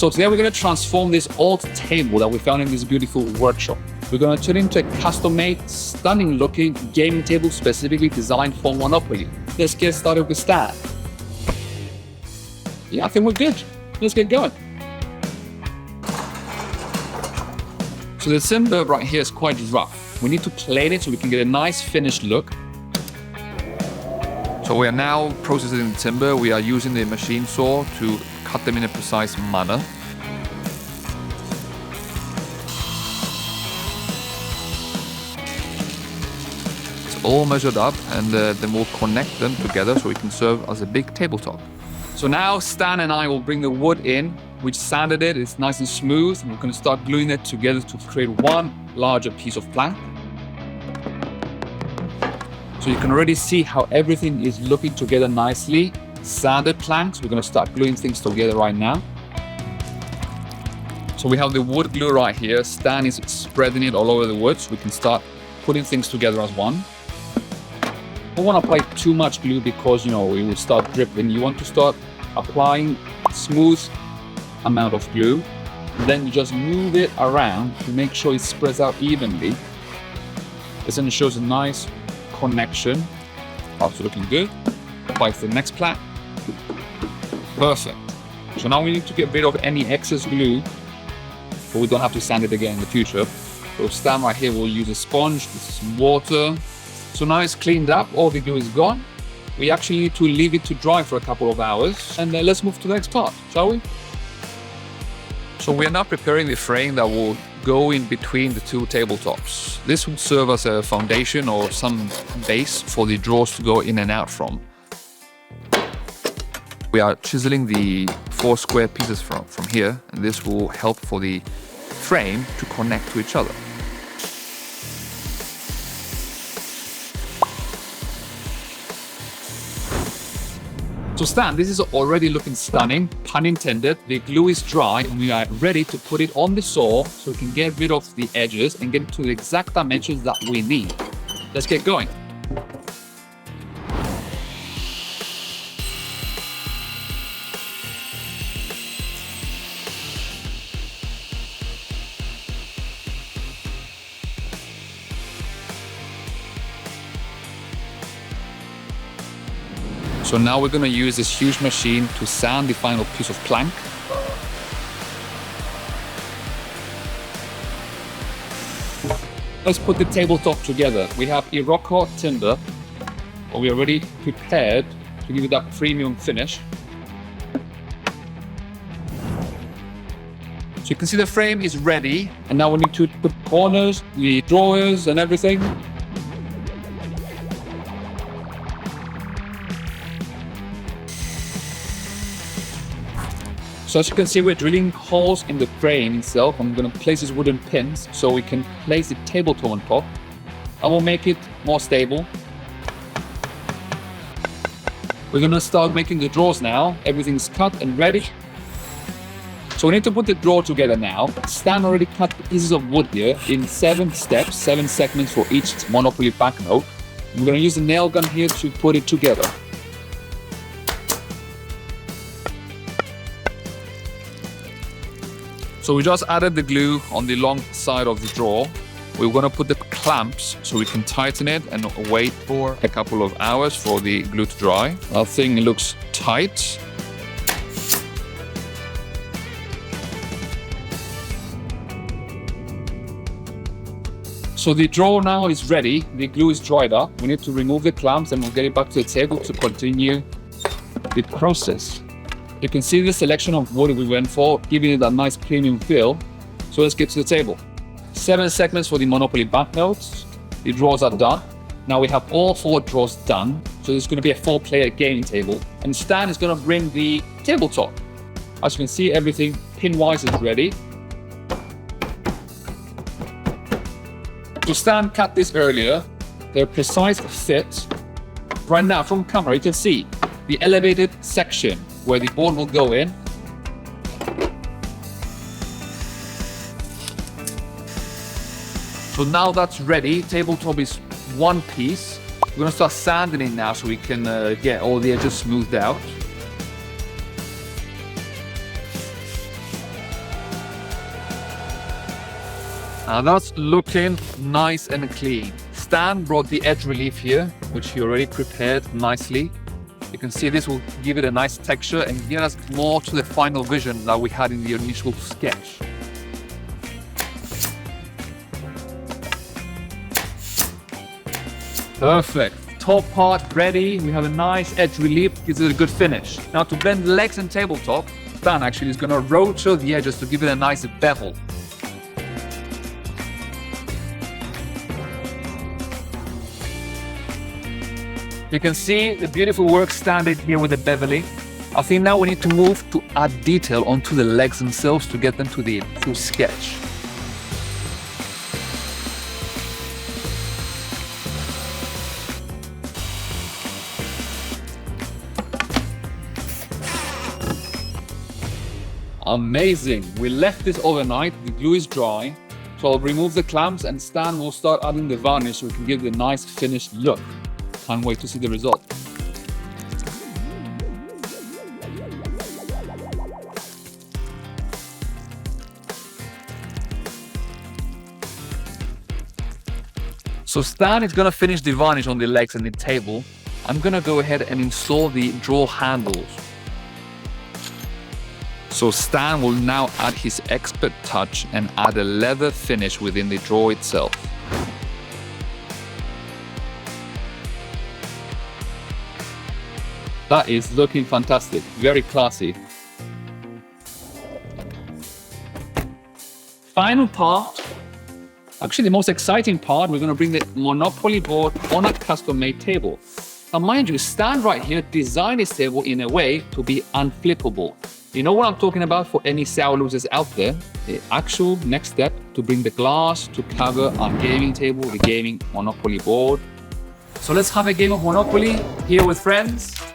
So today we're going to transform this old table that we found in this beautiful workshop. We're going to turn it into a custom-made, stunning-looking gaming table specifically designed for Monopoly. Let's get started with Stan. Yeah, I think we're good. Let's get going. So the timber right here is quite rough. We need to plane it so we can get a nice finished look. So we are now processing the timber. We are using the machine saw to cut them in a precise manner. It's all measured up, and then we'll connect them together so we can serve as a big tabletop. So now Stan and I will bring the wood in. We sanded it, it's nice and smooth, and we're going to start gluing it together to create one larger piece of plank. So you can already see how everything is looking together nicely. Sanded planks, we're going to start gluing things together right now. So we have the wood glue right here. Stan is spreading it all over the wood so we can start putting things together as one. Don't want to apply too much glue because, it will start dripping. You want to start applying smooth amount of glue. Then you just move it around to make sure it spreads out evenly. This then shows a nice connection. Also looking good. Apply to the next plank. Perfect. So now we need to get rid of any excess glue, but we don't have to sand it again in the future. So Stan right here will use a sponge with some water. So now it's cleaned up, all the glue is gone. We actually need to leave it to dry for a couple of hours, and then let's move to the next part, shall we? So we are now preparing the frame that will go in between the two tabletops. This will serve as a foundation or some base for the drawers to go in and out from. We are chiseling the 4 square pieces from here, and this will help for the frame to connect to each other. So Stan, this is already looking stunning, pun intended. The glue is dry and we are ready to put it on the saw so we can get rid of the edges and get it to the exact dimensions that we need. Let's get going. So now we're going to use this huge machine to sand the final piece of plank. Let's put the tabletop together. We have Iroko timber, but we are already prepared to give it that premium finish. So you can see the frame is ready, and now we need to put corners, the drawers and everything. So as you can see, we're drilling holes in the frame itself. I'm going to place these wooden pins so we can place the tabletop on top. I will make it more stable. We're going to start making the drawers now. Everything's cut and ready. So we need to put the drawer together now. Stan already cut pieces of wood here in 7 steps, 7 segments for each Monopoly banknote. We're going to use a nail gun here to put it together. So we just added the glue on the long side of the drawer. We're going to put the clamps so we can tighten it and wait for a couple of hours for the glue to dry. That thing looks tight. So the drawer now is ready. The glue is dried up. We need to remove the clamps and we'll get it back to the table to continue the process. You can see the selection of wood we went for, giving it that nice premium feel. So let's get to the table. 7 segments for the Monopoly banknotes. The drawers are done. Now we have all 4 drawers done. So there's going to be a 4-player gaming table. And Stan is going to bring the tabletop. As you can see, everything pin-wise is ready. So Stan cut this earlier. They're precise fit. Right now from camera, you can see the elevated section where the board will go in. So now that's ready. Tabletop is one piece. We're going to start sanding it now so we can get all the edges smoothed out. Now that's looking nice and clean. Stan brought the edge relief here, which he already prepared nicely. You can see this will give it a nice texture and get us more to the final vision that we had in the initial sketch. Perfect. Top part ready. We have a nice edge relief, gives it a good finish. Now to blend the legs and tabletop, Stan actually is going to rotate the edges to give it a nice bevel. You can see the beautiful work Stan did here with the beveling. I think now we need to move to add detail onto the legs themselves to get them to the full sketch. Amazing. We left this overnight. The glue is dry. So I'll remove the clamps and Stan will start adding the varnish so we can give it a nice finished look. Can't wait to see the result. So Stan is gonna finish the varnish on the legs and the table. I'm gonna go ahead and install the drawer handles. So Stan will now add his expert touch and add a leather finish within the drawer itself. That is looking fantastic, very classy. Final part, actually the most exciting part, we're going to bring the Monopoly board on a custom-made table. Now mind you, Stan right here designed this table in a way to be unflippable. You know what I'm talking about for any sour losers out there? The actual next step to bring the glass to cover our gaming table, the gaming Monopoly board. So let's have a game of Monopoly here with friends.